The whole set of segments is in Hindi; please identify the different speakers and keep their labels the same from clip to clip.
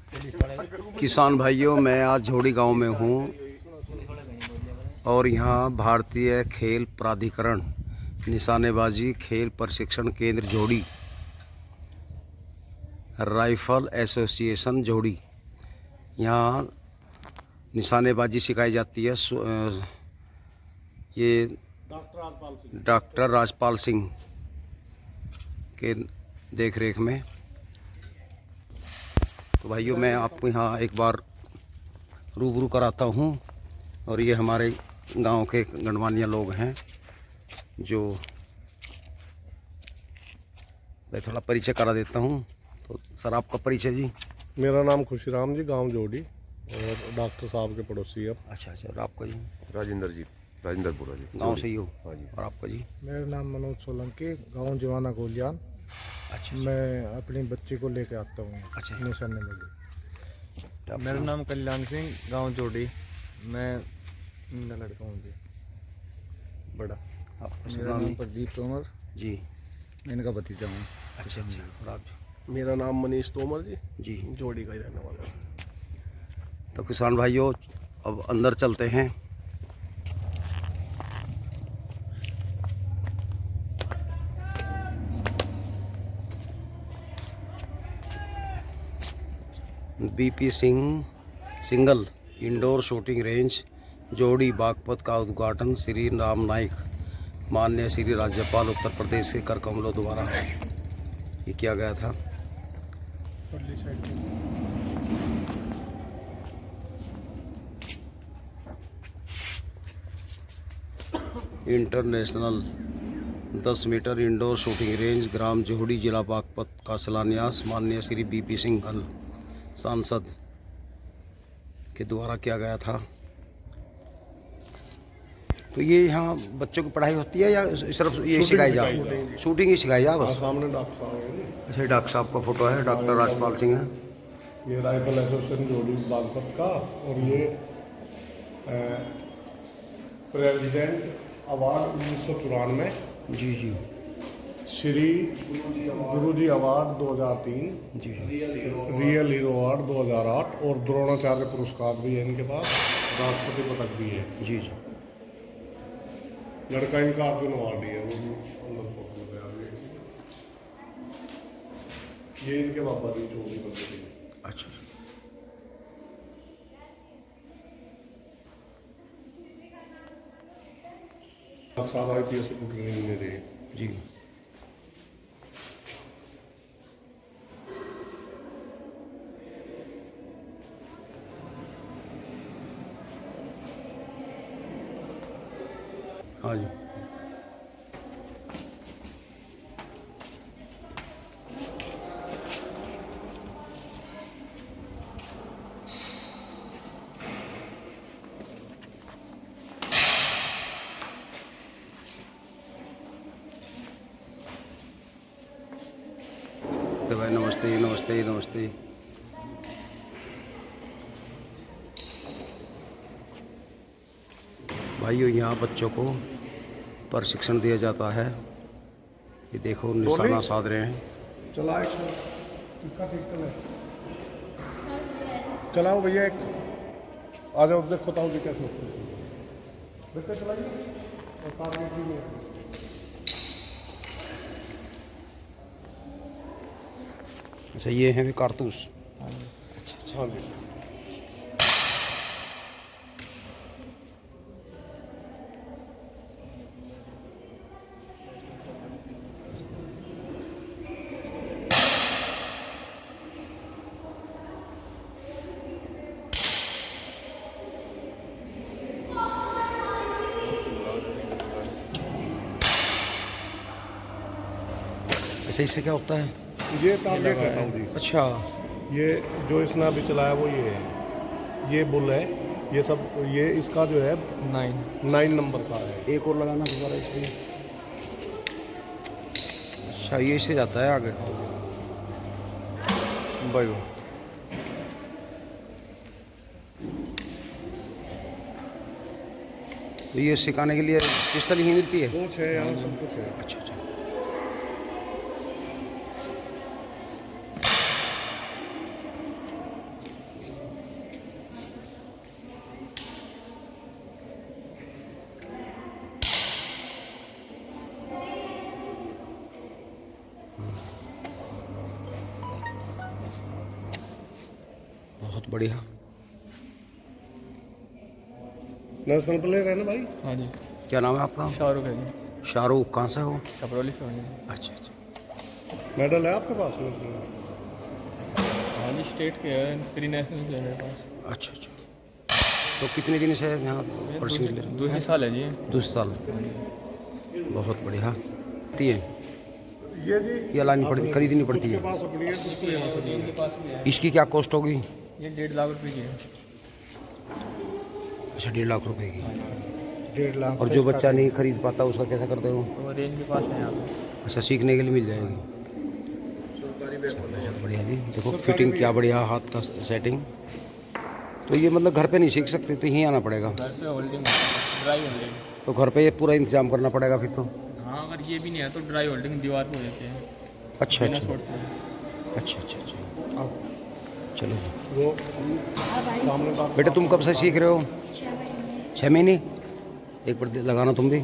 Speaker 1: किसान भाइयों, मैं आज झोड़ी गांव में हूं और यहां भारतीय खेल प्राधिकरण निशानेबाजी खेल प्रशिक्षण केंद्र झोड़ी, राइफल एसोसिएशन झोड़ी, यहां निशानेबाजी सिखाई जाती है। ये डॉक्टर राजपाल सिंह के देख रेख में। तो भाइयों, मैं आपको यहाँ एक बार रूबरू कराता हूँ और ये हमारे गांव के गणमान्य लोग हैं जो मैं थोड़ा परिचय करा देता हूँ। तो सर, आपका परिचय जी?
Speaker 2: मेरा नाम खुशीराम जी, गांव जोड़ी, और डॉक्टर साहब के पड़ोसी है।
Speaker 1: अच्छा, और आपका जी?
Speaker 3: राजेंद्र जी, राजेंद्रपुरा जी,
Speaker 1: गांव से ही हो?
Speaker 3: हाँ जी।
Speaker 1: और आपका जी?
Speaker 2: मेरा नाम मनोज सोलंकी, गांव जवाना गोलियान।
Speaker 1: अच्छा,
Speaker 2: मैं अपनी बच्ची को लेके आता हूँ।
Speaker 1: अच्छा।
Speaker 2: निशाने में।
Speaker 4: मेरा नाम कल्याण सिंह, गांव जोड़ी। मैं इनका लड़का हूँ जी, बड़ा।
Speaker 1: आपका
Speaker 4: मेरा नाम प्रदीप तोमर
Speaker 1: जी?
Speaker 4: मैं इनका भतीजा हूँ।
Speaker 1: अच्छा। और आप
Speaker 2: मेरा नाम मनीष तोमर जी,
Speaker 1: जी?
Speaker 2: जोड़ी का ही रहने वाला।
Speaker 1: तो किसान भाइयों, अब अंदर चलते हैं। BP Singh single indoor shooting range जोड़ी बागपत का उद्घाटन श्री राम नाइक, माननीय श्री राज्यपाल उत्तर प्रदेश के कर कमलों द्वारा ये किया गया था। International 10 metre indoor shooting range ग्राम जोड़ी, जिला बागपत का शिलान्यास माननीय श्री बीपी सिंघल सांसद के द्वारा किया गया था। तो ये यहाँ बच्चों की पढ़ाई होती है या सिर्फ ये सिखाई जा? शूटिंग ही सिखाई जा बस?
Speaker 2: सामने डॉक्टर साहब है।
Speaker 1: अच्छा, डॉक्टर साहब का फोटो है, डॉक्टर राजपाल सिंह है।
Speaker 2: ये राइफल एसोसिएशन जोड़ी बागपत का, और ये प्रेसिडेंट अवार्ड 1994,
Speaker 1: जी जी
Speaker 2: श्री गुरुजी अवार्ड 2003,
Speaker 1: जी।
Speaker 2: रियल हीरो अवार्ड 2008, और द्रोणाचार्य पुरस्कार भी है इनके पास, राष्ट्रपति पदक भी है।
Speaker 1: जी जी।
Speaker 2: लड़का इनका अर्जुन अवार्ड है, वो भी अंदर फोटो में आ गया किसी का। ये इनके बाबा जी चोरी करते थे।
Speaker 1: अच्छा।
Speaker 2: साहब IPS को ट्रेनिंग में रहे
Speaker 1: जी। हाँ जी। तो भाई, नमस्ते नमस्ते नमस्ते। भाइयों, यहाँ बच्चों को प्रशिक्षण दिया जाता है। ये देखो, निशाना साध रहे हैं।
Speaker 2: चला एक्शन किसका ठीक चले, चलाओ भैया, एक आ जाओ, देखो बताओ जी कैसे होते हैं। देखते चलाइए और टारगेट भी में।
Speaker 1: अच्छा, ये है कारतूस?
Speaker 2: अच्छा हाँ जी।
Speaker 1: अच्छा, इससे क्या होता है?
Speaker 2: ये टारगेट कहता हूँ जी।
Speaker 1: अच्छा।
Speaker 2: ये जो इसने अभी चलाया वो ये है, ये बुल है, ये सब, ये इसका जो है 9 नंबर का है।
Speaker 1: एक और लगाना दोबारा इसमें। अच्छा, ये इससे जाता है आगे। भाई, तो ये सिखाने के लिए पिस्टल ही मिलती है?
Speaker 2: कोच है यहाँ, सब कुछ है।
Speaker 1: अच्छा अच्छा। बहुत बढ़िया।
Speaker 2: नेशनल प्लेयर है ना भाई।
Speaker 4: हाँ जी।
Speaker 1: क्या नाम है आपका?
Speaker 4: शाहरुख है जी।
Speaker 1: शाहरुख। कहाँ से हो?
Speaker 4: छपरौली से होंगे।
Speaker 1: अच्छा अच्छा।
Speaker 2: मेडल है आपके पास नेशनल?
Speaker 4: हाँ जी, स्टेट के है, प्री नेशनल के है मेरे पास।
Speaker 1: अच्छा अच्छा। तो कितने दिन से यहाँ प्रशिक्षण ले रहे हैं?
Speaker 4: दूसरी साल है जी।
Speaker 1: दूसरे साल। बहुत बढ़िया। ती है
Speaker 2: ये जी
Speaker 1: ये लानी पड़ती, खरीदनी पड़ती
Speaker 2: के
Speaker 1: है।
Speaker 2: पास अपनी है, उसको यहाँ से
Speaker 4: इनके पास भी है।
Speaker 1: इसकी क्या कॉस्ट होगी?
Speaker 4: ये 1.5 लाख रुपए की है।
Speaker 1: अच्छा, 1.5 लाख रुपए की।
Speaker 2: 1.5 लाख।
Speaker 1: और जो बच्चा नहीं खरीद पाता उसका कैसा करते हो?
Speaker 4: तो रेंज के पास है यहाँ पे।
Speaker 1: अच्छा, सीखने के लिए मिल जाएगी। बहुत बढ़िया जी। देखो फिटिंग क्या बढ़िया, हाथ का सेटिंग। तो ये मतलब घर पे नहीं सीख सकते, तो यहीं आना पड़ेगा।
Speaker 4: घर पे होल्डिंग, ड्राई होल्डिंग।
Speaker 1: तो घर पे ये पूरा इंतजाम करना पड़ेगा फिर तो।
Speaker 4: हाँ, अगर ये भी नहीं है तो ड्राई होल्डिंग दीवार पे हो जाती है।
Speaker 1: अच्छा
Speaker 4: बिना
Speaker 1: अच्छा
Speaker 4: शॉर्ट से।
Speaker 1: अच्छा अच्छा अच्छा। चलो जी।
Speaker 2: वो सामने बात।
Speaker 1: बेटा तुम कब से सीख रहे हो? 6 महीने। एक बार लगाना तुम भी।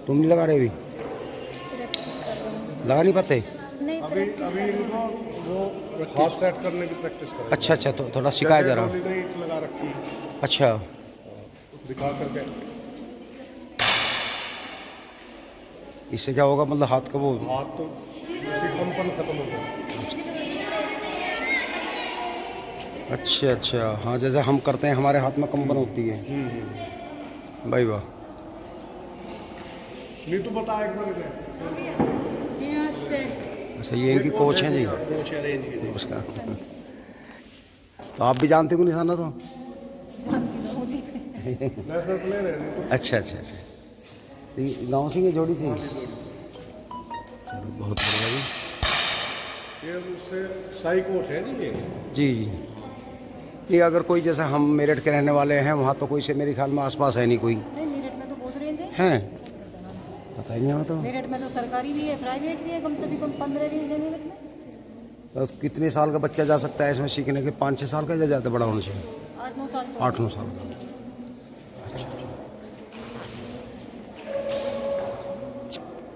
Speaker 1: तुम नहीं लगा रहे अभी?
Speaker 5: प्रैक्टिस कर रहा हूँ।
Speaker 1: लगा नहीं पाते?
Speaker 5: नहीं,
Speaker 2: अभी
Speaker 5: प्रैक्टिस
Speaker 2: अभी
Speaker 5: कर रहा
Speaker 2: इनको वो हाथ सेट करने की प्रैक्टिस करें।
Speaker 1: अच्छा अच्छा, तो थोड़ा सिखाया जा रहा।
Speaker 2: ने ईंट लगा रखी है,
Speaker 1: अच्छा।
Speaker 2: दिखा करके।
Speaker 1: इससे क्या होगा, मतलब हाथ का वो?
Speaker 2: हाथ तो उसकी कंपन खत्म हो गया।
Speaker 1: अच्छा अच्छा, हाँ जैसे हम करते हैं हमारे हाथ में कंपन होती है। भाई वाह।
Speaker 2: नीतू बता एक बार इधर।
Speaker 1: अच्छा, ये इनकी कोच हैं जी। नमस्कार। तो आप भी जानते हो कि निशाना तो?
Speaker 2: नेशनल प्लेयर है नीतू।
Speaker 1: अच्छा अच्छा अच्छा। तो ये गाँव से ही है, जोड़ी से ही? चलो बहुत बढ़िया जी।
Speaker 2: ये उससे साई कोच है जी ये।
Speaker 1: जी जी। नहीं, अगर कोई जैसे हम मेरठ के रहने वाले हैं, वहाँ तो कोई से मेरे ख्याल में आसपास है नहीं कोई।
Speaker 5: नहीं, मेरठ में तो बहुत रेंज है।
Speaker 1: हैं? पता ही नहीं हमें तो।
Speaker 5: मेरठ में तो सरकारी भी है, प्राइवेट भी है, कम से कम 15 रेंज है मेरठ में।
Speaker 1: तो कितने साल का बच्चा जा सकता है इसमें सीखने के? 5-6 साल का या ज़्यादा बड़ा होना चाहिए?
Speaker 5: 8-9 साल तो
Speaker 1: 8-9 साल का।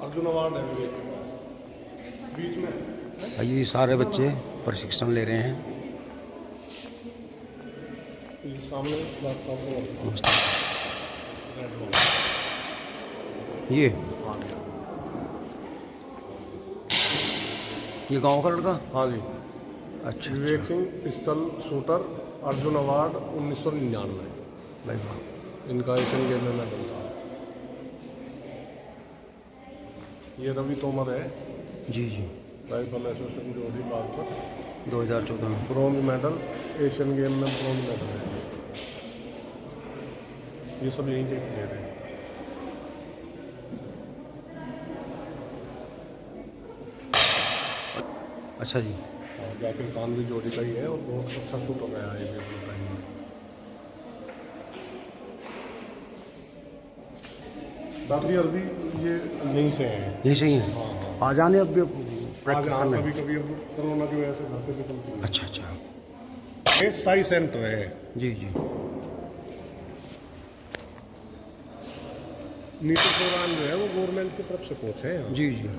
Speaker 2: अर्जुन अवार्ड है विवेक के पास। बीच में
Speaker 1: भाई ये सारे बच्चे प्रशिक्षण ले रहे हैं।
Speaker 2: ये सामने बात सामने।
Speaker 1: नमस्ते। ये गांव का लड़का?
Speaker 2: हाँ जी।
Speaker 1: अच्छा
Speaker 2: Vivek Singh pistol shooter, Arjun award 1999।
Speaker 1: भाई वाह।
Speaker 2: इनका एशियन गेम में मेडल था। ये रवि तोमर है,
Speaker 1: जी जी।
Speaker 2: राइफल एसोसिएशन जोड़ी बागपत।
Speaker 1: 2014 में।
Speaker 2: ब्रॉन्ज मेडल, एशियन गेम में ब्रॉन्ज मेडल है। ये सब यहीं के प्लेयर हैं।
Speaker 1: अच्छा जी।
Speaker 2: और जाकिर खान भी जोड़ी का ही है और बहुत अच्छा शूट हो गया है ये भी बताइए। बाकी अरबी ये यहीं से हैं।
Speaker 1: यही सही है।
Speaker 2: हाँ हाँ।
Speaker 1: आ जाने अब
Speaker 2: आज
Speaker 1: प्रैक्टिस
Speaker 2: हाँ,
Speaker 1: करने।
Speaker 2: कभी कभी अब कोरोना की वजह से घर से निकलती है।
Speaker 1: अच्छा अच्छा।
Speaker 2: ये साई सेंटर है।
Speaker 1: जी जी।
Speaker 2: नीतू चौहान जो है वो गवर्नमेंट की तरफ से कोच है यहाँ।
Speaker 1: जी जी।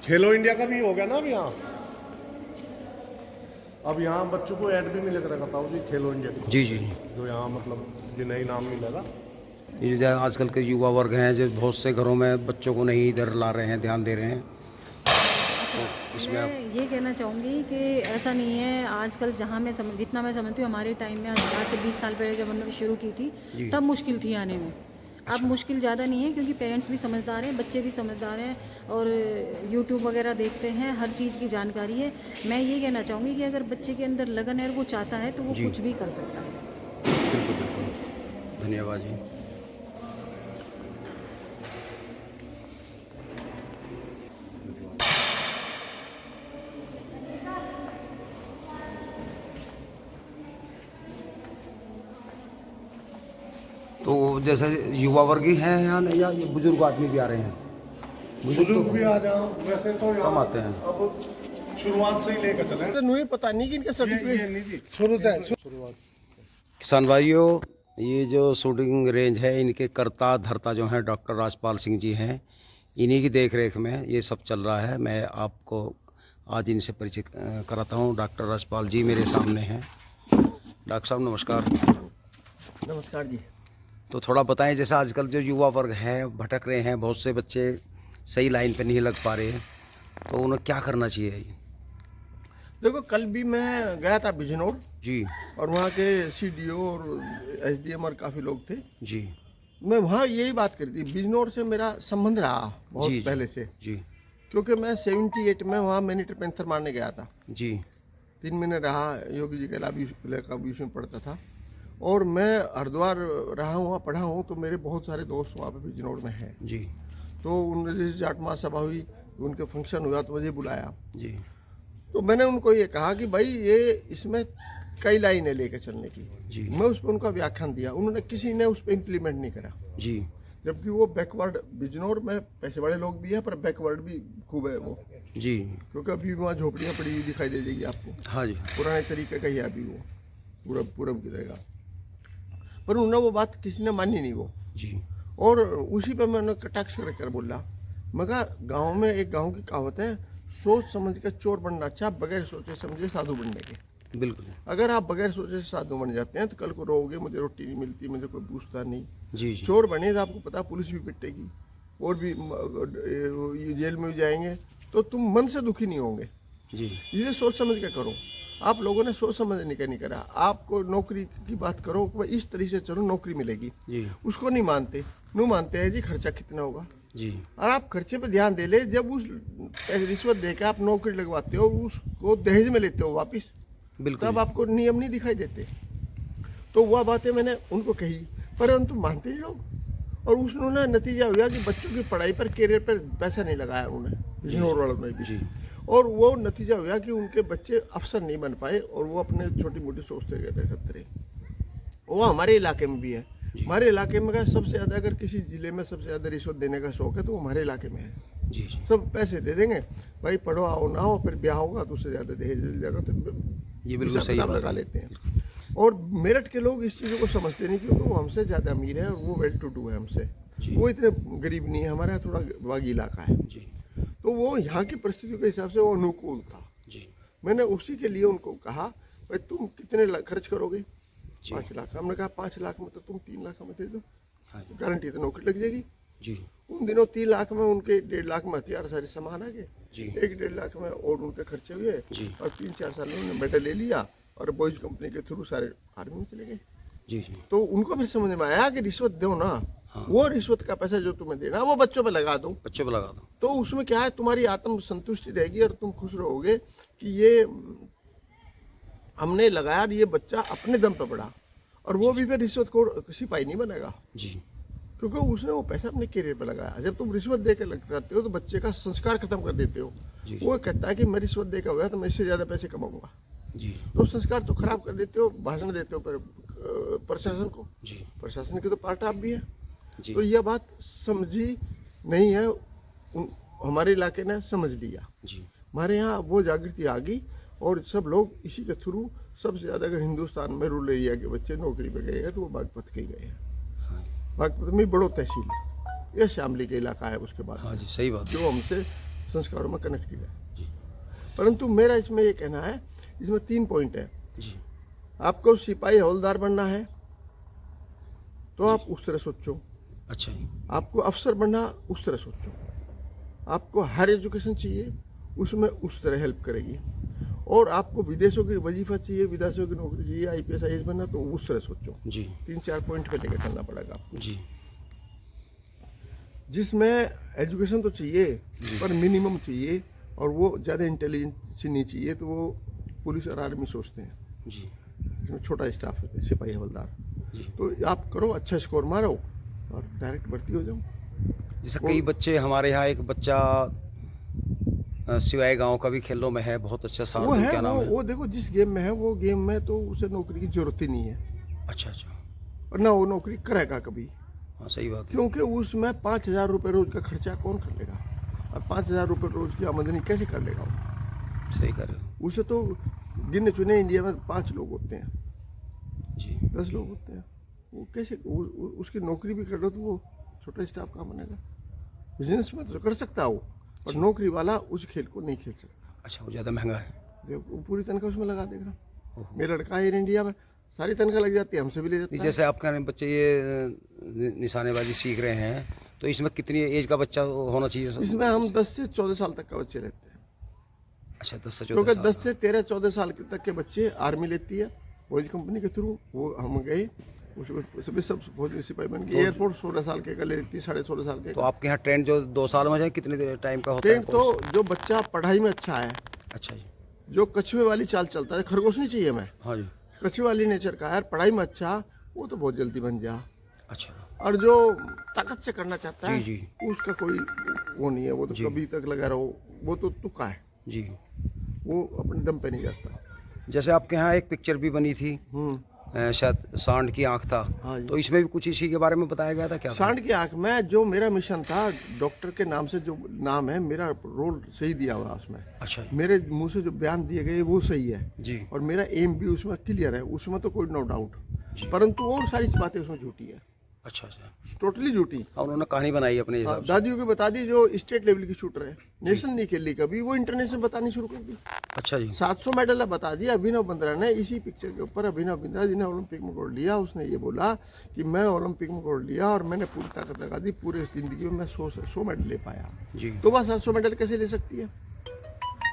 Speaker 2: खेलो इंडिया का भी हो गया ना अब यहाँ। अब यहाँ बच्चों को ऐड भी मिले रखा था जी खेलो इंडिया की।
Speaker 1: जी जी।
Speaker 2: जो यहाँ मतलब जिन्हें इनाम मिलेगा।
Speaker 1: ये जो आजकल के युवा वर्ग हैं, जो बहुत से घरों में बच्चों को नहीं इधर ला रहे हैं, ध्यान दे रहे हैं। तो इसमें आप
Speaker 5: मैं ये कहना चाहूँगी कि ऐसा नहीं है। आजकल जहाँ मैं जितना मैं समझती हूँ, हमारे टाइम में आज से 20 साल पहले जब हमने शुरू की थी
Speaker 1: जी।
Speaker 5: तब मुश्किल थी आने में। अब मुश्किल ज़्यादा नहीं है, क्योंकि पेरेंट्स भी समझदार हैं, बच्चे भी समझदार हैं और यूट्यूब वगैरह देखते हैं, हर चीज़ की जानकारी है। मैं ये कहना चाहूँगी कि अगर बच्चे के अंदर लगन है और वो चाहता है तो वो
Speaker 1: जी।
Speaker 5: कुछ भी कर सकता है।
Speaker 1: बिल्कुल बिल्कुल। धन्यवाद जी। तो जैसे युवा वर्ग ही हैं यहाँ, या ये बुजुर्ग आदमी भी आ रहे हैं?
Speaker 2: बुजुर्ग भी आ जाओ, वैसे तो यहाँ
Speaker 1: कम आते हैं।
Speaker 2: अब शुरुआत से ही लेकर चले।
Speaker 6: तो नहीं पता नहीं कि इनके सर्टिफिकेट शुरुआत
Speaker 1: किसान भाइयों, ये जो शूटिंग रेंज है, इनके कर्ता धर्ता जो हैं डॉक्टर राजपाल सिंह जी हैं। इन्हीं की देख रेख में ये सब चल रहा है। मैं आपको आज इनसे परिचय कराता हूँ। डॉक्टर रसपाल जी मेरे सामने हैं। डॉक्टर साहब नमस्कार।
Speaker 6: नमस्कार जी।
Speaker 1: तो थोड़ा बताएं, जैसे आजकल जो युवा वर्ग है भटक रहे हैं, बहुत से बच्चे सही लाइन पे नहीं लग पा रहे हैं, तो उन्हें क्या करना चाहिए?
Speaker 6: देखो, कल भी मैं गया था बिजनौर
Speaker 1: जी
Speaker 6: और वहाँ के सीडीओ और एसडीएम और काफ़ी लोग थे।
Speaker 1: जी
Speaker 6: मैं वहाँ यही बात करी थी, बिजनौर से मेरा संबंध रहा बहुत
Speaker 1: जी
Speaker 6: पहले से,
Speaker 1: जी
Speaker 6: क्योंकि मैं 78 में वहाँ मैनीटर पैंथर मारने गया था।
Speaker 1: जी
Speaker 6: 3 महीने रहा, योगी जी के का बीच में पढ़ता था। और मैं हरिद्वार रहा हूँ, वहाँ पढ़ा हूँ, तो मेरे बहुत सारे दोस्त वहाँ पे बिजनौर में हैं।
Speaker 1: जी
Speaker 6: तो उन जैसे जाट महासभा हुई, उनके फंक्शन हुआ तो मुझे बुलाया।
Speaker 1: जी
Speaker 6: तो मैंने उनको ये कहा कि भाई ये इसमें कई लाइनें लेकर चलने की।
Speaker 1: जी
Speaker 6: मैं उस पर उनका व्याख्यान दिया, उन्होंने किसी ने उस पर इम्प्लीमेंट नहीं करा।
Speaker 1: जी
Speaker 6: जबकि वो बैकवर्ड, बिजनौर में पैसे वाले लोग भी हैं पर बैकवर्ड भी खूब है वो,
Speaker 1: जी
Speaker 6: क्योंकि अभी वहाँ झोपड़ियाँ पड़ी हुई दिखाई दे जाएगी आपको।
Speaker 1: हाँ जी
Speaker 6: पुराने तरीके का ही है अभी वो, पूरब की रहेगा। पर उन्होंने वो बात किसी ने मानी नहीं वो।
Speaker 1: जी
Speaker 6: और उसी पर मैंने कटाक्ष कर बोला, मैं कहा गाँव में एक गाँव की कहावत है, सोच समझ कर चोर बनना अच्छा, बगैर सोचे समझे साधु बनने के।
Speaker 1: बिल्कुल।
Speaker 6: अगर आप बगैर सोचे से साधु बन जाते हैं तो कल को रोगे मुझे रोटी नहीं मिलती, मुझे कोई पूछता नहीं।
Speaker 1: जी जी
Speaker 6: चोर बने तो आपको पता पुलिस भी पिटेगी और भी ये जेल में भी जाएंगे, तो तुम मन से दुखी नहीं होंगे।
Speaker 1: जी
Speaker 6: इसे सोच समझ के करो। आप लोगों ने सोच समझने का नहीं करा। आपको नौकरी की बात करो कि इस तरीके से चलो नौकरी मिलेगी,
Speaker 1: जी
Speaker 6: उसको नहीं मानते। नहीं मानते हैं जी, खर्चा कितना होगा।
Speaker 1: जी
Speaker 6: और आप खर्चे पे ध्यान दे ले, जब उस रिश्वत दे के आप नौकरी लगवाते हो, उसको दहेज में लेते हो वापिस,
Speaker 1: बिल्कुल।
Speaker 6: तब आपको नियम नहीं दिखाई देते। तो वह बातें मैंने उनको कही, परंतु मानते नहीं लोग। और उन्होंने नतीजा हुआ कि बच्चों की पढ़ाई पर, कैरियर पर पैसा नहीं लगाया उन्होंने, बिजनौर वालों ने भी।
Speaker 1: जी
Speaker 6: और वो नतीजा हुआ कि उनके बच्चे अफसर नहीं बन पाए और वो अपने छोटी मोटी सोचते रहे। वो हमारे इलाके में भी है। हमारे इलाके में सबसे ज़्यादा, अगर किसी ज़िले में सबसे ज़्यादा रिश्वत देने का शौक है तो वो हमारे इलाके में है।
Speaker 1: जी जी
Speaker 6: सब पैसे दे देंगे, भाई पढ़ो आओ ना हो, फिर ब्याह होगा तो उससे ज़्यादा दहेज मिल जाएगा, तो
Speaker 1: ये बिल्कुल सही
Speaker 6: हिसाब
Speaker 1: बात
Speaker 6: लगा
Speaker 1: है।
Speaker 6: लेते हैं। और मेरठ के लोग इस चीज़ों को समझते नहीं, क्योंकि वो हमसे ज़्यादा अमीर है और वो वेल टू डू है हमसे। वो इतने गरीब नहीं है, हमारे यहाँ थोड़ा बागी इलाका है।
Speaker 1: जी
Speaker 6: तो वो यहाँ की परिस्थितियों के हिसाब से वो अनुकूल था।
Speaker 1: जी
Speaker 6: मैंने उसी के लिए उनको कहा, भाई तुम कितने खर्च करोगे? 5 लाख। हमने कहा 5 लाख में तो तुम 3 लाख में दे दो,
Speaker 1: हाँ जी
Speaker 6: गारंटी तो नौकरी लग जाएगी।
Speaker 1: जी
Speaker 6: उन दिनों 3 लाख में उनके 1.5 लाख में हथियार सारे सामान आ गए,
Speaker 1: जी
Speaker 6: 1-1.5 लाख में और उनके खर्चे हुए,
Speaker 1: जी
Speaker 6: और 3-4 साल में उन्होंने मेडल ले लिया और बॉयज कंपनी के थ्रू सारे आर्मी में चले गए।
Speaker 1: जी जी
Speaker 6: तो उनको फिर समझ में आया कि रिश्वत दो ना,
Speaker 1: हाँ।
Speaker 6: वो रिश्वत का पैसा जो तुम्हें देना वो बच्चों पे लगा दो,
Speaker 1: बच्चों पे लगा दो।
Speaker 6: तो उसमें क्या है, तुम्हारी आत्म संतुष्टि रहेगी और तुम खुश रहोगे कि ये हमने लगाया, ये बच्चा अपने दम पर पड़ा। और वो भी फिर रिश्वत को सिपाही नहीं बनेगा,
Speaker 1: जी
Speaker 6: क्योंकि उसने वो पैसा अपने करियर पे लगाया। जब तुम रिश्वत दे के करते हो तो बच्चे का संस्कार खत्म कर देते हो।
Speaker 1: जी।
Speaker 6: वो कहता है कि मैं रिश्वत दे के हुआ तो मैं इससे ज़्यादा पैसे कमाऊंगा,
Speaker 1: जी
Speaker 6: तो संस्कार तो खराब कर देते हो, भाषण देते हो पर प्रशासन को।
Speaker 1: जी
Speaker 6: प्रशासन के तो पार्ट आप भी है।
Speaker 1: जी
Speaker 6: तो यह बात समझी नहीं है, हमारे इलाके ने समझ लिया।
Speaker 1: जी
Speaker 6: हमारे यहाँ वो जागृति आ गई और सब लोग इसी के थ्रू, सबसे ज़्यादा अगर हिंदुस्तान में रूरल एरिया के बच्चे नौकरी पे गए हैं तो वो बागपत के गए हैं।
Speaker 1: हाँ
Speaker 6: बागपत में बड़ो तहसील या शामली का इलाका है उसके बाद,
Speaker 1: हाँ जी सही बात है।
Speaker 6: जो हमसे संस्कारों में कनेक्टेड है।
Speaker 1: जी
Speaker 6: परंतु मेरा इसमें ये कहना है, इसमें 3 पॉइंट है।
Speaker 1: जी
Speaker 6: आपको सिपाही हवलदार बनना है तो आप उस तरह सोचो,
Speaker 1: अच्छा जी
Speaker 6: आपको अफसर बनना उस तरह सोचो, आपको हायर एजुकेशन चाहिए उसमें उस तरह हेल्प करेगी, और आपको विदेशों की वजीफा चाहिए, विदेशों की नौकरी चाहिए, IPS IAS बनना, तो उस तरह सोचो।
Speaker 1: जी
Speaker 6: 3-4 पॉइंट पे लेकर चलना पड़ेगा आपको,
Speaker 1: जी
Speaker 6: जिसमें एजुकेशन तो चाहिए पर मिनिमम चाहिए, और वो ज़्यादा इंटेलिजेंस नहीं चाहिए। तो वो पुलिस और आर्मी सोचते हैं,
Speaker 1: जी
Speaker 6: इसमें छोटा स्टाफ है, सिपाही हवलदार।
Speaker 1: जी
Speaker 6: तो आप करो, अच्छा स्कोर मारो और डायरेक्ट भर्ती हो जाओ।
Speaker 1: जैसे कई बच्चे, हमारे यहाँ एक बच्चा सिवाय गांव का भी खेलों में है, बहुत अच्छा
Speaker 6: वो
Speaker 1: शार्दुल,
Speaker 6: है
Speaker 1: क्या नाम है?
Speaker 6: वो देखो जिस गेम में है वो गेम में तो उसे नौकरी की जरूरत ही नहीं है,
Speaker 1: अच्छा अच्छा
Speaker 6: और ना वो नौकरी करेगा कभी,
Speaker 1: हाँ सही बात है।
Speaker 6: क्योंकि उसमें 5,000 रुपये रोज का खर्चा कौन कर लेगा? और 5,000 रुपये रोज की आमदनी कैसे कर लेगा वो?
Speaker 1: सही कर रहे हो
Speaker 6: उसे तो गिने चुने इंडिया में 5 लोग होते हैं,
Speaker 1: जी
Speaker 6: 10 लोग होते हैं, वो कैसे उसकी नौकरी भी कर लो तो वो छोटा स्टाफ कहाँ बनेगा? बिजनेस में तो कर सकता हो, पर नौकरी वाला उस खेल को नहीं खेल सकता।
Speaker 1: अच्छा, वो ज़्यादा महंगा है।
Speaker 6: देखो पूरी तनख्वाह उसमें लगा देगा। मेरा लड़का है इंडिया में, सारी तनख्वाह लग जाती है, हमसे भी ले जाता है।
Speaker 1: जैसे आपका बच्चे ये निशानेबाजी सीख रहे हैं, तो इसमें कितनी एज का बच्चा होना चाहिए?
Speaker 6: इसमें हम 10 से 14 साल तक का बच्चे रहते हैं,
Speaker 1: अच्छा, 10 से 14
Speaker 6: क्योंकि
Speaker 1: साल।
Speaker 6: 10 से 13-14 साल तक के बच्चे आर्मी लेती है फौज कंपनी के थ्रू। वो हम गए, उसमें सभी सब फौजी सिपाही बन गए। एयरफोर्स 16 साल के कर लेती, 16.5 साल के।
Speaker 1: तो आपके यहाँ ट्रेंड जो 2 साल में जाए, कितने टाइम का होता है?
Speaker 6: ट्रेन तो जो बच्चा पढ़ाई में अच्छा है,
Speaker 1: अच्छा जी।
Speaker 6: जो कछुए वाली चाल चलता है, खरगोश नहीं चाहिए हमें,
Speaker 1: हाँ जी।
Speaker 6: कछुए वाली नेचर का है, पढ़ाई में अच्छा, वो तो बहुत जल्दी बन जा।
Speaker 1: अच्छा
Speaker 6: और जो ताकत से करना चाहता है,
Speaker 1: जी,
Speaker 6: उसका कोई वो नहीं है, वो तो कभी तक लगा रहो, वो तो तुक्का है,
Speaker 1: जी।
Speaker 6: वो अपने दम पे नहीं जाता।
Speaker 1: जैसे आपके यहाँ एक पिक्चर भी बनी थी, शायद सांड की आंख था,
Speaker 6: हाँ जी।
Speaker 1: तो इसमें भी कुछ इसी के बारे में बताया गया था क्या?
Speaker 6: सांड की आंख में जो मेरा मिशन था, डॉक्टर के नाम से जो नाम है, मेरा रोल सही दिया हुआ है उसमें।
Speaker 1: अच्छा
Speaker 6: मेरे मुंह से जो बयान दिए गए वो सही है
Speaker 1: जी।
Speaker 6: और मेरा एम भी उसमें क्लियर है, उसमें तो कोई नो डाउट, परंतु और सारी बातें उसमें झूठी है,
Speaker 1: अच्छा अच्छा।
Speaker 6: टोटली झूठी।
Speaker 1: और उन्होंने कहानी बनाई अपने हिसाब से।
Speaker 6: दादियों को बता दी, जो स्टेट लेवल की शूटर है, नेशनल नहीं खेल ली कभी, वो इंटरनेशनल बतानी शुरू कर दी।
Speaker 1: अच्छा जी।
Speaker 6: 700 मेडल बता दिया अभिनव बिंद्रा ने। इसी पिक्चर के ऊपर अभिनव बिंद्रा जी ने ओलंपिक में गोल्ड लिया, उसने ये बोला कि मैं ओलंपिक में गोल्ड लिया और मैंने पूरी ताकत लगा दी, पूरी जिंदगी में मैं 100 मेडल ले पाया।
Speaker 1: जी।
Speaker 6: तो वह 700 मेडल कैसे ले सकती है?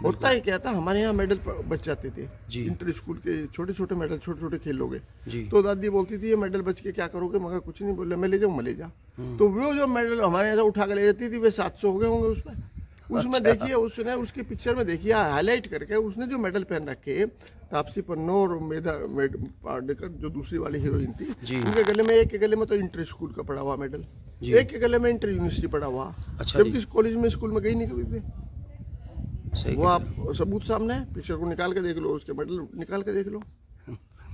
Speaker 6: होता ही क्या था, हमारे यहाँ मेडल बच जाते थे
Speaker 1: जी।
Speaker 6: इंटर स्कूल के, छोटे छोटे मेडल, छोटे छोटे खेलोगे
Speaker 1: जी।
Speaker 6: तो दादी बोलती थी ये मेडल बच के क्या करोगे? मगर कुछ नहीं, बोले मैं ले जाऊँ, मैं ले जा। तो वो जो मेडल हमारे यहाँ से उठा के ले जाती थी, वे 700 हो गए होंगे उसमें। देखिए, उसने उसकी पिक्चर में देखिए हाईलाइट करके उसने जो मेडल पहन रखे, तापसी पन्नू और मेधा पाटेकर जो दूसरी वाली हीरोइन थी, उनके गले में, एक के गले में तो इंटर स्कूल का पड़ा हुआ मेडल, एक के गले में इंटर यूनिवर्सिटी पड़ा हुआ।
Speaker 1: अच्छा
Speaker 6: जबकि कॉलेज में, स्कूल में गई नहीं कभी भी।
Speaker 1: सही
Speaker 6: वो आप सबूत सामने है, पिक्चर को निकाल के देख लो, उसके मेडल निकाल के देख लो।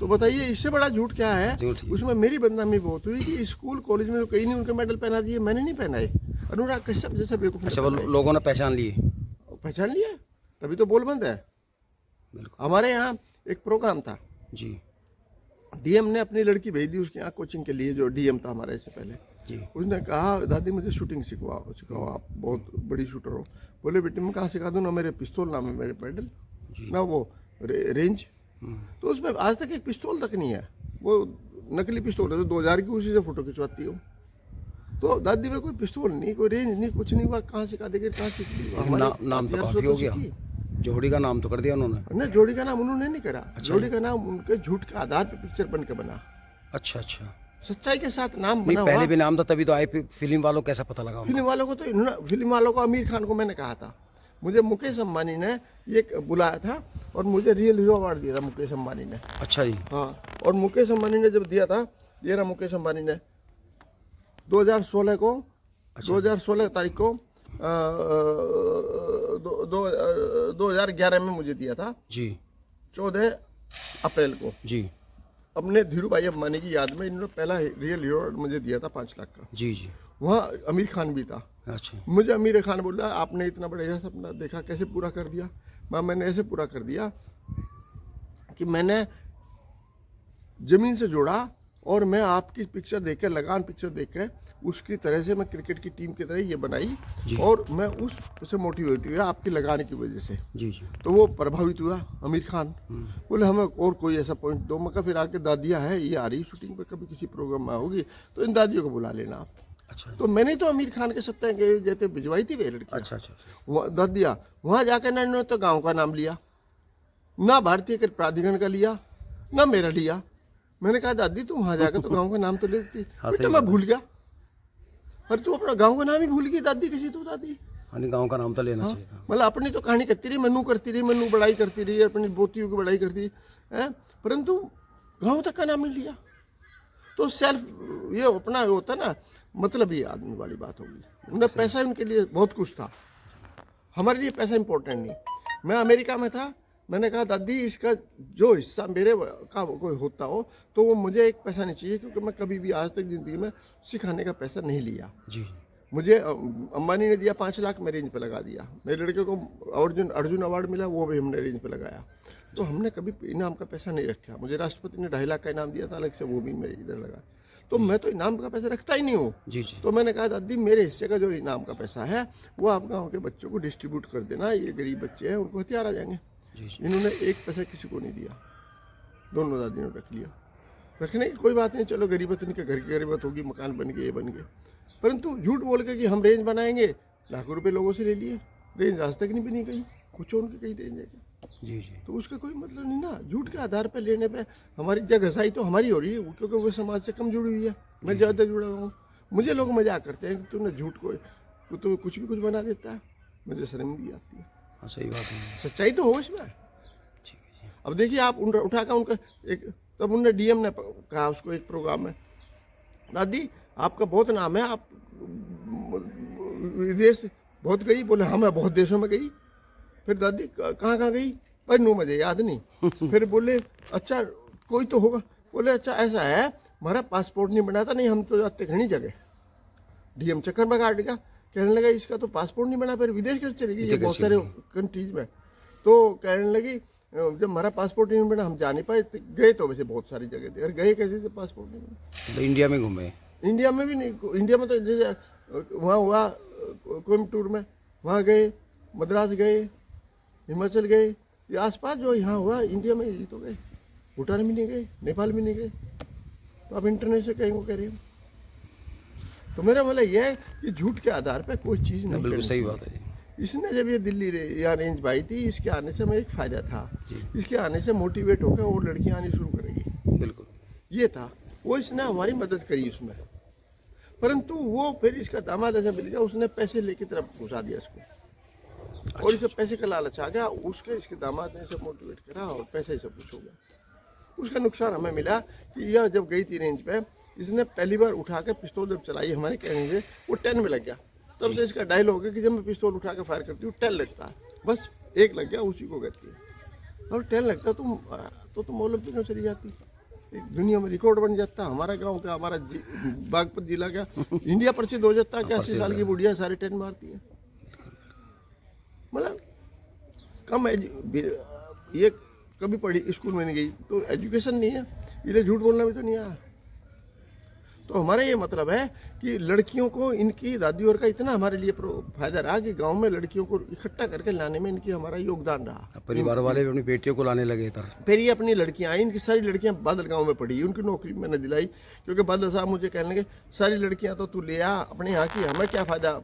Speaker 6: तो बताइए इससे बड़ा झूठ क्या है? उसमें मेरी बदनामी बहुत हुई कि स्कूल कॉलेज में तो कहीं नहीं उनके मेडल पहना दिए, मैंने नहीं पहनाए। अनुराग कश्यप जैसा बेवकूफ।
Speaker 1: अच्छा, वो लोगों ने पहचान लिए?
Speaker 6: पहचान लिया, तभी तो बोल बंद है। हमारे यहाँ एक प्रोग्राम था
Speaker 1: जी।
Speaker 6: डीएम ने अपनी लड़की भेज दी उसके यहाँ कोचिंग के लिए, जो डीएम था हमारे इससे पहले
Speaker 1: जी।
Speaker 6: उसने कहा दादी मुझे शूटिंग सिखाओ, आप बहुत बड़ी शूटर हो। बोले बेटी मैं कहाँ सिखा दूँ, ना मेरे पिस्तौल, ना मेरे पैडल, ना वो रेंज। तो उसमें आज तक एक पिस्तौल तक नहीं है, वो नकली पिस्तौल है, तो 2000 की, उसी से फोटो खिंचवाती हो। तो दादी में कोई पिस्तौल नहीं, कोई रेंज नहीं, कुछ नहीं हुआ, कहाँ सिखा देगी, कहाँ सीख ली?
Speaker 1: नाम तो काफी हो गया, जोड़ी का नाम तो कर दिया उन्होंने।
Speaker 6: नहीं, जोड़ी का नाम उन्होंने नहीं करा। जोड़ी का नाम उनके झूठ के आधार पर पिक्चर बन के बना।
Speaker 1: अच्छा अच्छा।
Speaker 6: सच्चाई के साथ नाम
Speaker 1: नहीं,
Speaker 6: बना
Speaker 1: पहले
Speaker 6: हुआ।
Speaker 1: भी नाम था, तभी तो आई फिल्म वालों कैसा पता लगा?
Speaker 6: फिल्म वालों को तो फिल्म वालों को आमिर खान को मैंने कहा था, मुझे मुकेश अंबानी ने ये बुलाया था और मुझे रियल हीरो अवार्ड दिया था मुकेश अंबानी ने।
Speaker 1: अच्छा जी।
Speaker 6: हाँ, और मुकेश अंबानी ने जब दिया था, ये रहा मुकेश अंबानी ने 2016 को, 2016 तारीख को 2011 में मुझे दिया था
Speaker 1: जी।
Speaker 6: 14 अप्रैल को।
Speaker 1: जी।
Speaker 6: अपने धीरू भाई अंबानी की याद में इन्होंने पहला रियल हीरो मुझे दिया था 5 लाख का।
Speaker 1: जी जी।
Speaker 6: वहाँ आमिर खान भी था।
Speaker 1: अच्छा।
Speaker 6: मुझे आमिर खान बोला आपने इतना बड़ा सपना देखा, कैसे पूरा कर दिया? मैंने ऐसे पूरा कर दिया कि मैंने ज़मीन से जोड़ा और मैं आपकी पिक्चर देख के, लगान पिक्चर देख के, उसकी तरह से मैं क्रिकेट की टीम की तरह ये बनाई और मैं उससे मोटिवेट हुआ आपकी लगाने की वजह से।
Speaker 1: जी जी।
Speaker 6: तो वो प्रभावित हुआ आमिर खान। बोले हमें और कोई ऐसा पॉइंट दो। मैं फिर आके दादियाँ हैं, ये आ रही शूटिंग पे, कभी किसी प्रोग्राम में होगी तो इन दादियों को बुला लेना आप।
Speaker 1: अच्छा।
Speaker 6: तो मैंने तो आमिर खान के सत्ते के जैसे भिजवाई थी वे लड़की।
Speaker 1: अच्छा अच्छा।
Speaker 6: वहाँ दादियाँ, वहाँ जाकर ना इन्होंने तो गाँव का नाम लिया, ना भारतीय कर प्राधिकरण का लिया, ना मेरा लिया। मैंने कहा दादी तुम वहाँ जाकर तो गाँव का नाम तो लेती। बेटा मैं भूल गया। अरे तू अपना गाँव का नाम ही भूल गई दादी, किसी तू दादी?
Speaker 1: गाँव का नाम तो लेना चाहिए था।
Speaker 6: मतलब अपनी तो कहानी करती रही, मनु करती रही, मनु बड़ाई करती रही, अपनी बोतियों की बड़ाई करती रही, परंतु गाँव तक का नाम नहीं लिया। तो सेल्फ ये अपना होता ना, मतलब ये आदमी वाली बात होगी। उन्हें पैसा उनके लिए बहुत कुछ था, हमारे लिए पैसा इंपॉर्टेंट नहीं। मैं अमेरिका में था, मैंने कहा दादी इसका जो हिस्सा मेरे का कोई होता हो तो वो मुझे एक पैसा नहीं चाहिए, क्योंकि मैं कभी भी आज तक ज़िंदगी में सिखाने का पैसा नहीं लिया।
Speaker 1: जी।
Speaker 6: मुझे अंबानी ने दिया 5 लाख, मैं रेंज पे लगा दिया। मेरे लड़के को अर्जुन अवार्ड मिला, वो भी हमने रेंज पे लगाया। तो हमने कभी इनाम का पैसा नहीं रखा। मुझे राष्ट्रपति ने 2.5 लाख का इनाम दिया था अलग से, वो भी मैं इधर लगा। तो मैं तो इनाम का पैसा रखता ही नहीं हूँ।
Speaker 1: जी जी
Speaker 6: तो मैंने कहा दादी मेरे हिस्से का जो इनाम का पैसा है वो आप गाँव के बच्चों को डिस्ट्रीब्यूट कर देना, ये गरीब बच्चे हैं उनको हथियार आ जाएंगे।
Speaker 1: जी जी
Speaker 6: इन्होंने एक पैसा किसी को नहीं दिया, दोनों दादी ने रख लिया। रखने की कोई बात नहीं, चलो गरीबत इनके घर की गरीबत होगी, मकान बन गए, ये बन गए, परंतु झूठ बोल के कि हम रेंज बनाएंगे, लाखों रुपए लोगों से ले लिए, रेंज आज तक नहीं बनी कहीं, कुछ उनकी कहीं रेंज है क्या?
Speaker 1: जी जी
Speaker 6: तो उसका कोई मतलब नहीं ना। झूठ के आधार पर लेने पे हमारी जगहसाई तो हमारी हो रही है, क्योंकि वो समाज से कम जुड़ी हुई है, मैं ज़्यादा जुड़ा हुआ हूँ। मुझे लोग मजाक करते हैं कि तूने झूठ को तो कुछ भी कुछ बना देता है, मुझे शर्मिंदगी आती है।
Speaker 1: हाँ सही बात है।
Speaker 6: सच्चाई तो हो इसमें।
Speaker 1: ठीक है जी
Speaker 6: अब देखिए आप उठा कर उनका एक, तब उनने डीएम ने कहा उसको एक प्रोग्राम में, दादी आपका बहुत नाम है, आप विदेश बहुत गई, बोले हाँ मैं बहुत देशों में गई। फिर दादी कहाँ गई, पर नो मुझे याद नहीं। फिर बोले अच्छा कोई तो होगा, बोले अच्छा ऐसा है हमारा पासपोर्ट नहीं बना था, नहीं हम तो जाते घनी जगह। डीएम चक्कर में काट गया, कहने लगा इसका तो पासपोर्ट नहीं बना, फिर विदेश कैसे चलेगी, ये बहुत सारे कंट्रीज में। तो कहने लगी जब हमारा पासपोर्ट नहीं बना हम जा नहीं पाए, गए तो वैसे बहुत सारी जगह थे, और गए कैसे थे, पासपोर्ट नहीं बना।
Speaker 1: तो इंडिया में घूमे?
Speaker 6: इंडिया में भी नहीं, इंडिया में तो जैसे वहाँ हुआ कोयम्बटूर में, वहाँ गए, मद्रास गए, हिमाचल गए, ये आसपास जो यहाँ हुआ इंडिया में यही तो गए, भूटान भी नहीं गए, नेपाल भी नहीं गए। तो अब इंटरनेशनल कहीं को कह रहे हैं। तो मेरा मतलब यह है कि झूठ के आधार पर कोई चीज़ नहीं
Speaker 1: बिल्कुल
Speaker 6: करनी
Speaker 1: सही
Speaker 6: चाहिए।
Speaker 1: बात है जी।
Speaker 6: इसने जब ये दिल्ली यहाँ रेंज पाई थी, इसके आने से हमें एक फ़ायदा था, इसके आने से मोटिवेट होकर और लड़कियाँ आनी शुरू करेगी,
Speaker 1: बिल्कुल
Speaker 6: ये था। वो इसने हमारी मदद करी उसमें, परंतु वो फिर इसका दामाद ऐसा मिल गया, उसने पैसे लेके तरफ घुसा दिया इसको, और इसे पैसे का लालच आ गया, उसके इसके दामाद ने सब मोटिवेट करा और पैसे ही सब कुछ हो गया। उसका नुकसान हमें मिला कि यह जब गई थी रेंज पे, इसने पहली बार उठा के पिस्तौल जब चलाई हमारे कहने से, वो 10 में लग गया। तब से इसका डायलॉग है कि जब मैं पिस्तौल उठा के फायर करती हूँ 10 लगता है, बस एक लग गया उसी को कहती है। और 10 लगता तो तुम ओलंपिक में चली जाती, एक दुनिया में रिकॉर्ड बन जाता, हमारा गांव का, हमारा बागपत जिला का इंडिया प्रसिद्ध हो जाता कि 80 साल की बुढ़िया सारे 10 मारती है। मतलब कम ये कभी पढ़ी, स्कूल में नहीं गई, तो एजुकेशन नहीं है, इसलिए झूठ बोलना भी तो नहीं आया। तो हमारा ये मतलब है कि लड़कियों को इनकी दादी और का इतना हमारे लिए फायदा रहा कि गांव में लड़कियों को इकट्ठा करके लाने में इनकी हमारा योगदान रहा।
Speaker 1: परिवार वाले भी अपनी बेटियों को लाने लगे इधर।
Speaker 6: फिर ये अपनी लड़कियां आई, इनकी सारी लड़कियां बादल गांव में पढ़ी, उनकी नौकरी मैंने दिलाई, क्योंकि बादल साहब मुझे कहने लगे सारी लड़कियां तो तू ले आ अपने यहाँ की, हमें क्या फ़ायदा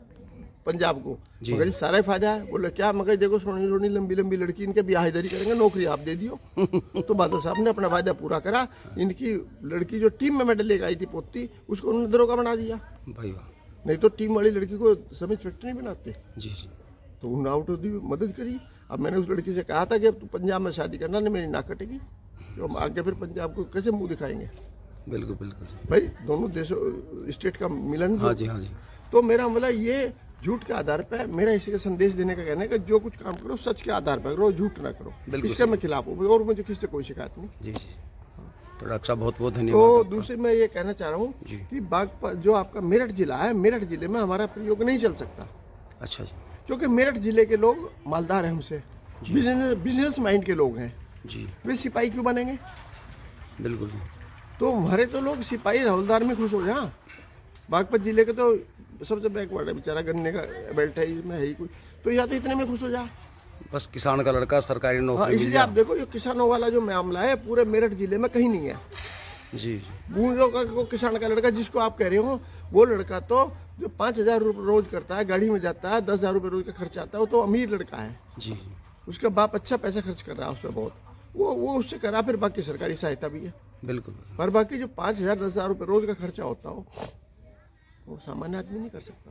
Speaker 6: पंजाब को। मगर जी सारा ही फायदा है। बोले क्या, मगर देखो सोनी सोनी लंबी लंबी लड़की, इनके ब्याह इधर ही करेंगे, नौकरी आप दे दियो। तो बादल साहब ने अपना वायदा पूरा करा, इनकी लड़की जो टीम में मेडल लेकर आई थी पोती, उसको उन्होंने दरोगा बना दिया।
Speaker 1: भाई वाह,
Speaker 6: नहीं तो टीम वाली लड़की को सब इंस्पेक्टर नहीं बनाते।
Speaker 1: जी जी।
Speaker 6: तो उन्होंने आउट ऑफ दी मदद करी। अब मैंने उस लड़की से कहा था कि अब तू पंजाब में शादी करना, नहीं मेरी नाक कटेगी, तो हम आगे फिर पंजाब को कैसे मुंह दिखाएंगे।
Speaker 1: बिल्कुल बिल्कुल
Speaker 6: भाई दोनों देशों स्टेट का मिलन।
Speaker 1: हाँ जी हाँ जी।
Speaker 6: तो मेरा मतलब ये झूठ के आधार पर, मेरा इसी का संदेश देने का कहना है कि जो कुछ काम करो सच के आधार पर करो, झूठ ना करो। इसके मैं खिलाफ हूँ और मुझे किसी से कोई शिकायत नहीं।
Speaker 1: जी जी। तो डॉक्टर साहब बहुत बहुत
Speaker 6: तो
Speaker 1: धन्यवाद।
Speaker 6: दूसरी मैं ये कहना चाह रहा हूँ कि बागपत जो आपका मेरठ जिला है, मेरठ जिले में हमारा प्रयोग नहीं चल सकता।
Speaker 1: अच्छा जी।
Speaker 6: क्योंकि मेरठ जिले के लोग मालदार हैं, हमसे बिजनेस माइंड के लोग हैं
Speaker 1: जी।
Speaker 6: वे सिपाही क्यों बनेंगे।
Speaker 1: बिल्कुल।
Speaker 6: तो हमारे तो लोग सिपाही हवलदार में खुश हो जाए। बागपत जिले के तो सबसे बैकवर्ड है बेचारा, गन्ने का बेल्ट है, इसमें है ही कुछ, तो या तो इतने में खुश हो जा।
Speaker 1: बस किसान का लड़का सरकारी
Speaker 6: हाँ,
Speaker 1: नौकरी मिल
Speaker 6: इसलिए
Speaker 1: जाए।
Speaker 6: आप देखो ये किसानों वाला जो मामला है पूरे मेरठ जिले में कहीं नहीं है।
Speaker 1: जी जी।
Speaker 6: बूंदों का को किसान का लड़का जिसको आप कह रहे हो, वो लड़का तो जो 5,000 रुपये रोज करता है, गाड़ी में जाता है, 10,000 रुपये रोज का खर्च आता है, वो तो अमीर लड़का है।
Speaker 1: जी।
Speaker 6: उसका बाप अच्छा पैसा खर्च कर रहा है उस पर बहुत, वो उससे करा, फिर बाकी सरकारी सहायता भी है।
Speaker 1: बिल्कुल।
Speaker 6: पर बाकी जो 5,000 10,000 रुपये रोज का खर्चा होता हो, वो सामान्य आदमी नहीं कर सकता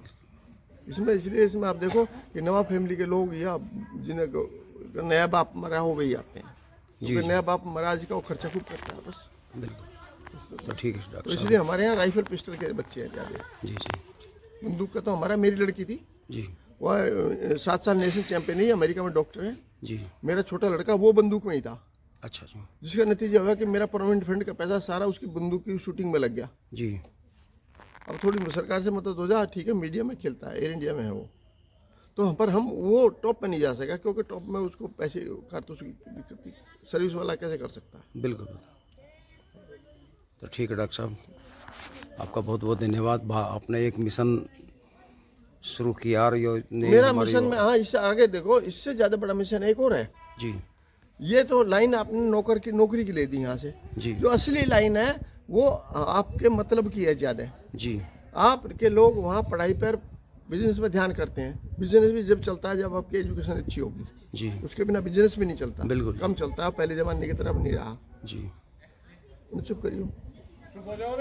Speaker 6: इसमें। इसलिए इसमें आप देखो कि नवा फैमिली के लोग या जिन्हें नया बाप मरा हो गई आते हैं, क्योंकि नया बाप मरा जी का वो खर्चा खूब करता है बस।
Speaker 1: बिल्कुल। तो ठीक है
Speaker 6: तो
Speaker 1: डॉक्टर साहब।
Speaker 6: इसलिए हमारे यहाँ राइफल पिस्टल के बच्चे हैं ज़्यादा।
Speaker 1: जी जी।
Speaker 6: बंदूक का तो हमारा, मेरी लड़की थी
Speaker 1: जी।
Speaker 6: वह 7 साल नेशनल चैंपियन है, अमेरिका में डॉक्टर है।
Speaker 1: जी।
Speaker 6: मेरा छोटा लड़का वो बंदूक में ही था।
Speaker 1: अच्छा जी।
Speaker 6: जिसका नतीजा हुआ कि मेरा प्रोविडेंट फंड का पैसा सारा उसकी बंदूक की शूटिंग में लग गया।
Speaker 1: जी।
Speaker 6: अब थोड़ी सरकार से मदद हो जा, ठीक है, मीडिया में खेलता है, एयर इंडिया में है वो, तो पर हम वो टॉप पे नहीं जा सका, क्योंकि टॉप में उसको पैसे कारतूस की दिक्कत थी, सर्विस वाला कैसे कर सकता है।
Speaker 1: बिल्कुल। तो ठीक है डॉक्टर साहब, आपका बहुत बहुत धन्यवाद। आपने एक मिशन शुरू किया और
Speaker 6: मेरा मिशन में, हाँ, इससे आगे देखो, इससे ज़्यादा बड़ा मिशन एक और है
Speaker 1: जी
Speaker 6: ये तो लाइन आपने नौकरी की ले दी यहाँ से।
Speaker 1: जी
Speaker 6: जो असली लाइन है वो आपके मतलब की है ज़्यादा।
Speaker 1: जी
Speaker 6: आपके लोग वहाँ पढ़ाई पर, बिजनेस में ध्यान करते हैं। बिजनेस भी जब चलता है जब आपकी एजुकेशन अच्छी होगी,
Speaker 1: जी
Speaker 6: उसके बिना बिजनेस भी नहीं चलता,
Speaker 1: बिल्कुल।
Speaker 6: कम चलता है, पहले ज़माने की तरफ नहीं रहा।
Speaker 1: जी
Speaker 6: चुप करियो।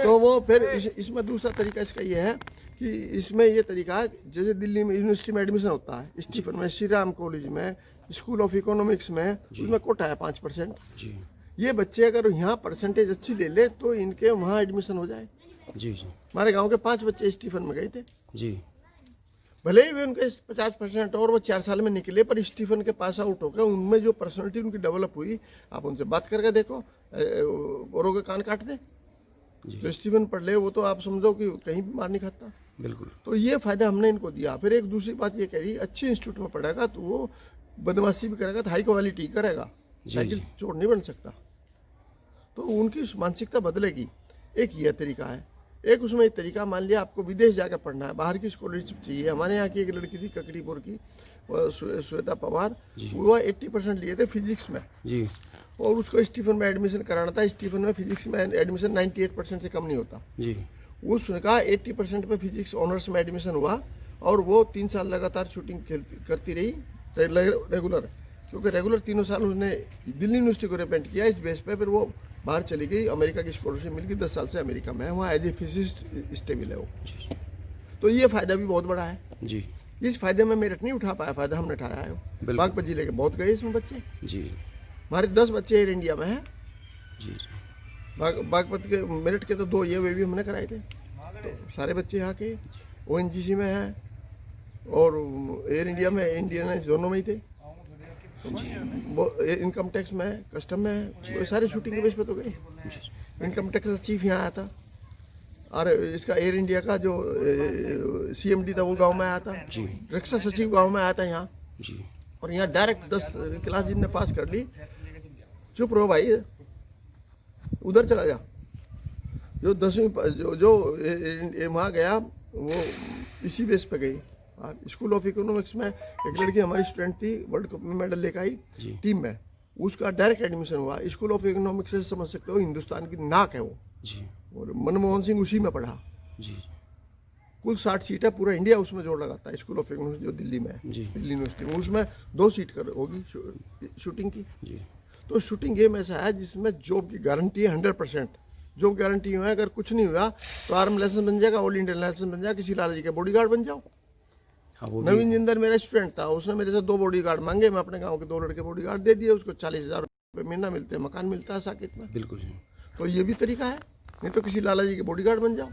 Speaker 6: तो वो फिर इसमें दूसरा तरीका इसका ये है कि इसमें ये तरीका है, जैसे दिल्ली में यूनिवर्सिटी में एडमिशन होता है, स्टीफन में, श्री राम कॉलेज में, स्कूल ऑफ इकोनॉमिक्स में, उसमें कोटा है 5%।
Speaker 1: जी
Speaker 6: ये बच्चे अगर यहाँ परसेंटेज अच्छी ले ले तो इनके वहाँ एडमिशन हो जाए।
Speaker 1: जी जी
Speaker 6: हमारे गांव के 5 बच्चे स्टीफन में गए थे,
Speaker 1: जी
Speaker 6: भले ही वे उनके 50% और वो 4 साल में निकले, पर स्टीफन के पास आउट होकर उनमें जो पर्सनैलिटी उनकी डेवलप हुई, आप उनसे बात करके देखो, औरों के कान काट दे। जो स्टीफन पढ़ ले वो तो आप समझो कि कहीं भी मार नहीं खाता।
Speaker 1: बिल्कुल।
Speaker 6: तो ये फायदा हमने इनको दिया। फिर एक दूसरी बात ये कह रही, अच्छे इंस्टीट्यूट में पढ़ेगा तो वो बदमाशी भी करेगा तो हाई क्वालिटी करेगा, साइकिल चोर नहीं बन सकता। तो उनकी मानसिकता बदलेगी। एक ये तरीका है। एक उसमें एक तरीका, मान लिया आपको विदेश जाकर पढ़ना है, बाहर की स्कॉलरशिप चाहिए। हमारे यहाँ की एक लड़की थी ककड़ीपुर की, श्वेता पवार, वो 80% लिए थे फिजिक्स में
Speaker 1: जी
Speaker 6: और उसको स्टीफन में एडमिशन कराना था। स्टीफन में फिजिक्स में एडमिशन 98% से कम नहीं होता।
Speaker 1: जी
Speaker 6: उसका 80% पे फिजिक्स ऑनर्स में एडमिशन हुआ और वो 3 साल लगातार शूटिंग करती रही रेगुलर, क्योंकि रेगुलर 3 साल उसने दिल्ली यूनिवर्सिटी को रिप्रेजेंट किया। इस बेस पे फिर वो बाहर चली गई, अमेरिका की स्कॉलरशिप मिल गई, 10 साल से अमेरिका में है, वहाँ एज ए फिजिसिस्ट स्टेबल है वो। तो ये फायदा भी बहुत बड़ा है।
Speaker 1: जी
Speaker 6: इस फायदे में मेरठ नहीं उठा पाया, फायदा हमने उठाया है। बागपत जिले के बहुत गए इसमें बच्चे।
Speaker 1: जी
Speaker 6: हमारे 10 बच्चे एयर इंडिया में हैं।
Speaker 1: जी
Speaker 6: बागपत के, मेरठ के तो 2 ये वे भी हमने कराए थे। तो सारे बच्चे यहाँ के ONGC में हैं और एयर इंडिया में, इंडियन दोनों में ही थे। वो इनकम टैक्स में है, कस्टम में है, वो सारे शूटिंग के बेस पे तो गए। इनकम टैक्स का चीफ यहाँ आया था और इसका एयर इंडिया का जो CMD था वो गांव में आया था। रक्षा सचिव गांव में आया था यहाँ।
Speaker 1: जी
Speaker 6: और यहाँ डायरेक्ट 10 क्लास जिनने पास कर ली, चुप रहो भाई, उधर चला जा। जो 10वीं जो वहाँ गया वो इसी बेस पे गई। और स्कूल ऑफ इकोनॉमिक्स में एक लड़की हमारी स्टूडेंट थी, वर्ल्ड कप में मेडल लेकर आई टीम में, उसका डायरेक्ट एडमिशन हुआ। स्कूल ऑफ इकोनॉमिक्स से समझ सकते हो हिंदुस्तान की नाक है वो।
Speaker 1: जी
Speaker 6: और मनमोहन सिंह उसी में पढ़ा।
Speaker 1: जी
Speaker 6: कुल 60 सीट है, पूरा इंडिया उसमें जोड़ लगाता है। स्कूल ऑफ इकोनॉमिक्स जो दिल्ली में है, दिल्ली यूनिवर्सिटी में, उसमें 2 सीट होगी शूटिंग की।
Speaker 1: जी
Speaker 6: तो शूटिंग गेम ऐसा है जिसमें जॉब की गारंटी है 100%। जॉब गारंटी है, अगर कुछ नहीं हुआ तो आर्म लाइसेंस बन जाएगा, ऑल इंडियन लाइसेंस बन जाएगा, किसी लाला जी के बॉडीगार्ड बन जाओ।
Speaker 1: हाँ वो
Speaker 6: नवीन जिंदर मेरा स्टूडेंट था, उसने मेरे से 2 बॉडीगार्ड मांगे, मैं अपने गांव के 2 लड़के बॉडीगार्ड दे दिए। उसको 40,000 रुपये महीना मिलते हैं, मकान मिलता है साकेत में।
Speaker 1: बिल्कुल जी।
Speaker 6: तो ये भी तरीका है, नहीं तो किसी लाला जी के बॉडीगार्ड बन जाओ।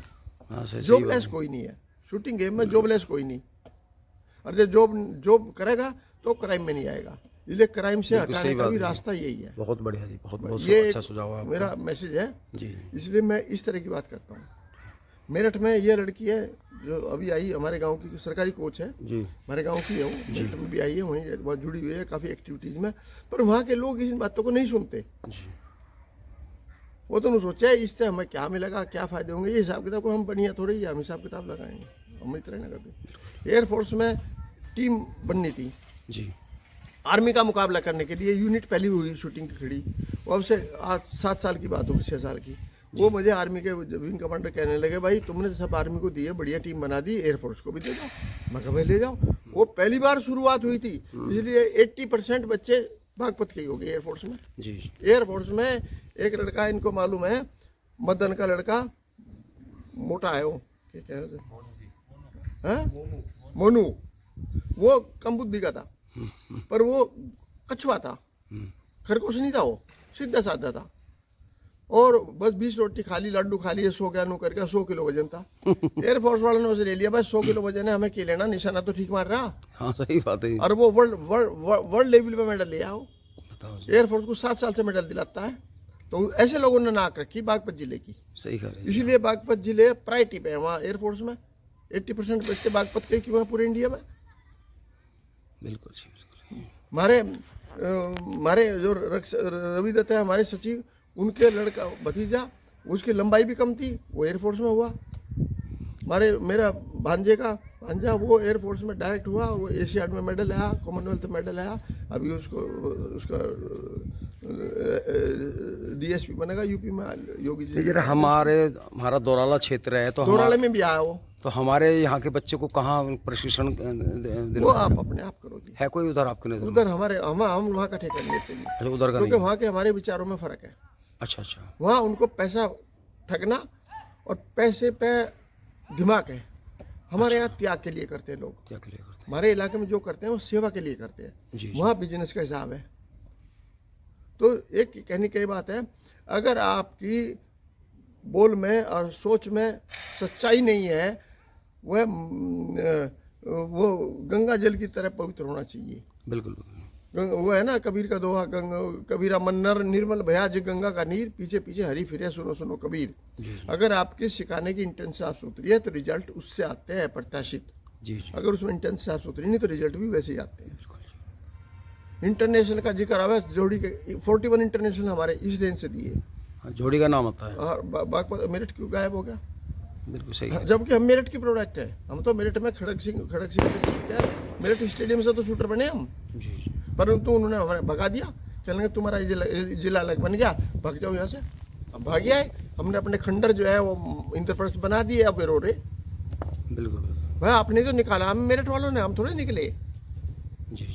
Speaker 1: हाँ सही
Speaker 6: जॉबलेस कोई नहीं है शूटिंग गेम में, जॉबलेस कोई नहीं। और जब जॉब करेगा तो क्राइम में नहीं आएगा। इसलिए क्राइम से हटाने का भी रास्ता यही है।
Speaker 1: बहुत बढ़िया जी, बहुत बहुत
Speaker 6: ये
Speaker 1: अच्छा सुझाव है आपका।
Speaker 6: मेरा मैसेज है
Speaker 1: जी
Speaker 6: इसलिए मैं इस तरह की बात करता हूँ। मेरठ में ये लड़की है जो अभी आई, हमारे गांव की सरकारी कोच है,
Speaker 1: जी
Speaker 6: हमारे गांव की है वो, मेरठ में भी आई है, वहीं बहुत जुड़ी हुई है काफ़ी एक्टिविटीज़ में। पर वहाँ के लोग इन बातों को नहीं सुनते।
Speaker 1: जी
Speaker 6: वो तो नहीं सोचा इससे हमें क्या मिलेगा, क्या फ़ायदे होंगे, ये हिसाब किताब को हम बढ़िया थोड़ी ही हम हिसाब किताब लगाएंगे, हम इतना ना करते। एयरफोर्स में टीम बननी थी
Speaker 1: जी
Speaker 6: आर्मी का मुकाबला करने के लिए। यूनिट पहली हुई शूटिंग की खड़ी, वो अब से आज 7 साल की बात होगी, 6 साल की। वो मुझे आर्मी के विंग कमांडर कहने लगे, भाई तुमने सब आर्मी को दी है, बढ़िया टीम बना दी, एयरफोर्स को भी दे दो। मैं कहा भाई ले जाओ। वो पहली बार शुरुआत हुई थी, इसलिए 80% बच्चे बागपत के ही हो गए एयरफोर्स में।
Speaker 1: जी
Speaker 6: एयरफोर्स में एक लड़का, इनको मालूम है, मदन का लड़का, मोटा है वो, क्या कह रहे थे, मोनू, वो कम बुद्धि का था, पर वो कछुआ था, खरगोश नहीं था, वो सीधा साधा था। और बस 20 रोटी खा ली, लड्डू खा लिए, 100 ग्राम करके 100 किलो वजन था। एयरफोर्स वालों ने उसे ले लिया, बस 100 किलो वजन है, हमें क्या लेना, निशाना तो ठीक मार रहा।
Speaker 1: हाँ सही बात है।
Speaker 6: और वो वर्ल्ड लेवल पे मेडल ले आओ।
Speaker 1: बताओ जी।
Speaker 6: एयरफोर्स को 7 साल से मेडल दिलाता है। तो ऐसे लोगों ने नाक रखी बागपत जिले की।
Speaker 1: सही कह रहे हैं।
Speaker 6: इसीलिए बागपत जिले प्रायोरिटी पे है वहाँ एयरफोर्स में। 80% बच्चे बागपत के क्यों हैं पूरे इंडिया में।
Speaker 1: बिल्कुल जी बिल्कुल।
Speaker 6: हमारे जो रवि दत्त है हमारे सचिव, उनके लड़का भतीजा उसकी लंबाई भी कम थी, वो एयरफोर्स में हुआ। मेरा भांजा वो एयरफोर्स में डायरेक्ट हुआ, वो एशियाड में मेडल आया, कॉमनवेल्थ मेडल आया। अभी उसका डीएसपी बनेगा यूपी में, योगी जी।
Speaker 1: जरा हमारा दौराला क्षेत्र है तो
Speaker 6: दोराले में भी आया वो।
Speaker 1: तो हमारे यहाँ के बच्चे को कहाँ प्रशिक्षण
Speaker 6: वो आप अपने आप करो जी।
Speaker 1: है कोई उधर आपके नजर में?
Speaker 6: उधर हम वहाँ का ठेका नहीं लेते जी।
Speaker 1: अच्छा, उधर का
Speaker 6: क्योंकि
Speaker 1: नहीं।
Speaker 6: वहाँ के हमारे विचारों में फर्क है।
Speaker 1: अच्छा अच्छा।
Speaker 6: वहाँ उनको पैसा ठगना और पैसे पे दिमाग है। हमारे यहाँ त्याग के लिए करते हैं लोग।
Speaker 1: क्या क्लियर करते
Speaker 6: हमारे इलाके में जो करते हैं वो सेवा के लिए करते हैं।
Speaker 1: जी।
Speaker 6: वहाँ बिजनेस का हिसाब है। तो एक कहने की बात है, अगर आपकी बोल में और सोच में सच्चाई नहीं है, वो गंगा जल की तरह पवित्र होना चाहिए।
Speaker 1: बिल्कुल।
Speaker 6: वो है ना कबीर का दोहा, कबीरा मन्नर निर्मल भया जी गंगा का नीर, पीछे पीछे हरी फिरे सुनो सुनो कबीर। अगर आपके सिखाने की इंटेंस साफ सुथरी है तो रिजल्ट उससे आते हैं प्रत्याशित।
Speaker 1: जी।
Speaker 6: अगर उसमें इंटेंस साफ सुथरी नहीं तो रिजल्ट भी वैसे ही आते हैं। इंटरनेशनल का जिक्र आवा, जोड़ी के 41 इंटरनेशनल हमारे इस दिन से दिए।
Speaker 1: हाँ, जोड़ी का नाम आता है।
Speaker 6: बागपत मेरठ क्यों गायब हो गया?
Speaker 1: बिल्कुल सही है।
Speaker 6: जबकि हम मेरठ की प्रोडक्ट है। हम तो मेरठ में खड़ग सिंह से सीख कर मेरठ स्टेडियम से तो शूटर बने हम।
Speaker 1: जी।
Speaker 6: परंतु उन्होंने हमें भगा दिया, चलेंगे तुम्हारा जिला अलग बन गया, भाग जाओ यहाँ से। अब भाग आए, हमने अपने खंडर जो है वो इंद्रप्रस्थ बना दिए, अब वे रो रहे।
Speaker 1: बिल्कुल।
Speaker 6: भाई आपने तो निकाला, हम मेरठ वालों ने, हम थोड़े निकले।
Speaker 1: जी।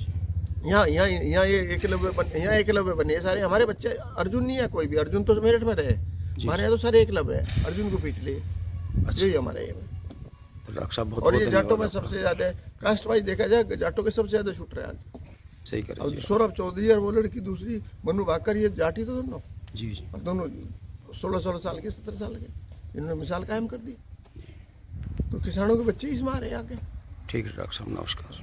Speaker 6: यहाँ ये एकलव्य बने सारे हमारे बच्चे। अर्जुन नहीं है कोई भी, अर्जुन तो मेरठ में रहे। हमारे यहाँ तो सारे एकलव्य है, अर्जुन को पीट लिए। यही हमारे यहाँ में।
Speaker 1: तो डॉक्टर साहब बहुत
Speaker 6: और ये
Speaker 1: बहुत
Speaker 6: जाटों में
Speaker 1: धन्यवाद
Speaker 6: सबसे ज्यादा कास्ट वाइज देखा जाए, जाटों के सबसे ज्यादा शूटर है आज।
Speaker 1: आपका। सही करें
Speaker 6: अब
Speaker 1: जी।
Speaker 6: सौरभ चौधरी और वो लड़की दूसरी मनु भाकर, ये जाटी तो दोनों,
Speaker 1: जी जी।
Speaker 6: और दोनों 16 साल के 17 साल के, इन्होंने मिसाल कायम कर दी। तो किसानों के बच्चे ही इसमें आ रहे हैं आगे।
Speaker 1: ठीक है डॉक्टर साहब, नमस्कार।